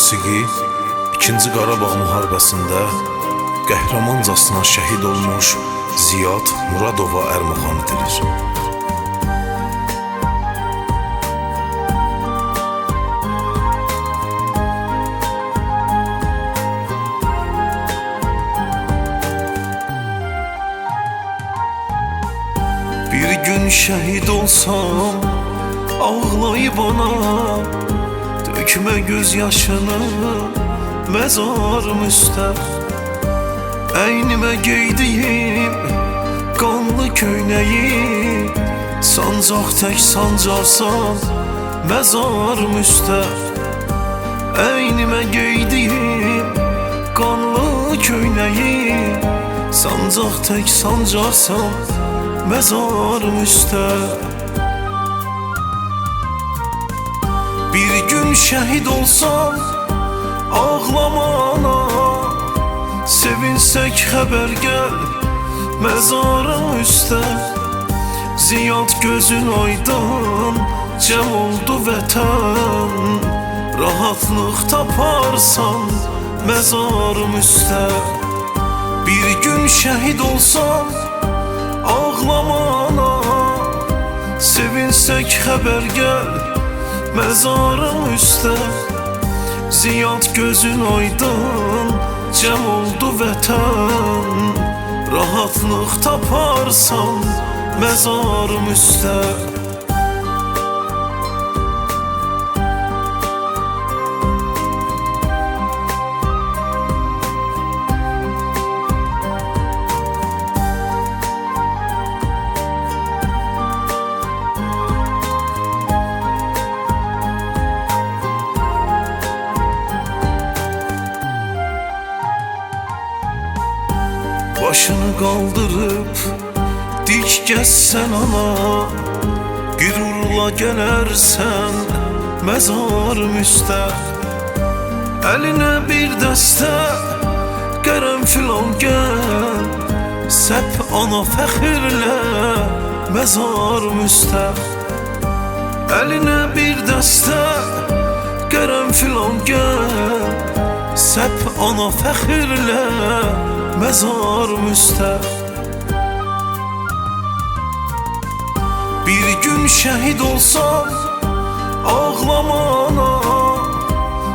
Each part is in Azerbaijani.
musiqi 2-ci Qarabağ müharibəsində qəhrəmancasına şəhid olmuş Ziyad Muradova ərmağan edilir. Bir gün şəhid olsam, ağlayıb ona dökmə göz yaşını məzarım üstə. Əynimə geydiyim qanlı köynəyi sancaq tək sancarsan məzarım üstə. Əynimə geydiyim qanlı köynəyi sancaq tək sancarsan məzarım üstə. Bir gün şəhid olsam, ağlamana sevinsək xəbər gəl məzarım üstə. Ziyad gözün aydın, cəm oldu vətən, rahatlıq taparsan məzarım üstə. Bir gün şəhid olsam, ağlamana sevinsək xəbər gəl məzarım üstə. Ziyad gözün aydın, cəm oldu vətən, rahatlıq taparsan məzarım üstə. Başını qaldırıb dik gəzsən ana, qürurla gələrsən məzarım üstə. Əlinə bir dəstə qərənfil al gəl, səp ana fəxirlə məzarım üstə. Əlinə bir dəstə qərənfil al gəl, səp ana fəxirlə məzarım üstə. Bir gün şəhid olsam, ağlamana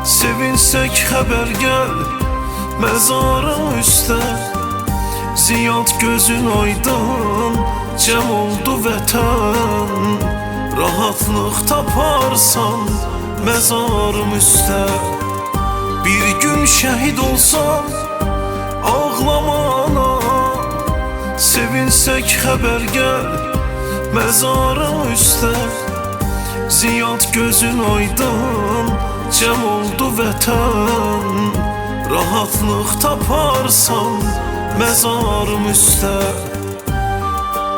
sevinsək xəbər gəl məzarım üstə. Ziyad gözün aydın, cəm oldu vətən, rahatlıq taparsan məzarım üstə. Bir gün şəhid olsam, ağlamana sevinsək xəbər gəl məzarım üstə. Ziyad gözün aydın, cəm oldu vətən, rahatlıq taparsan məzarım üstə.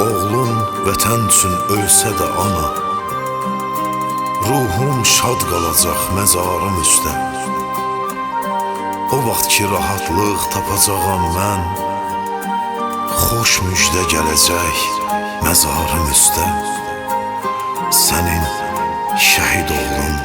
Oğlun vətən üçün ölsə də ana, ruhum şad qalacaq məzarım üstə. O vaxt ki rahatlıq tapacağam mən, xoş müjdə gələcək məzarım üstə. Sənin şəhid oğlun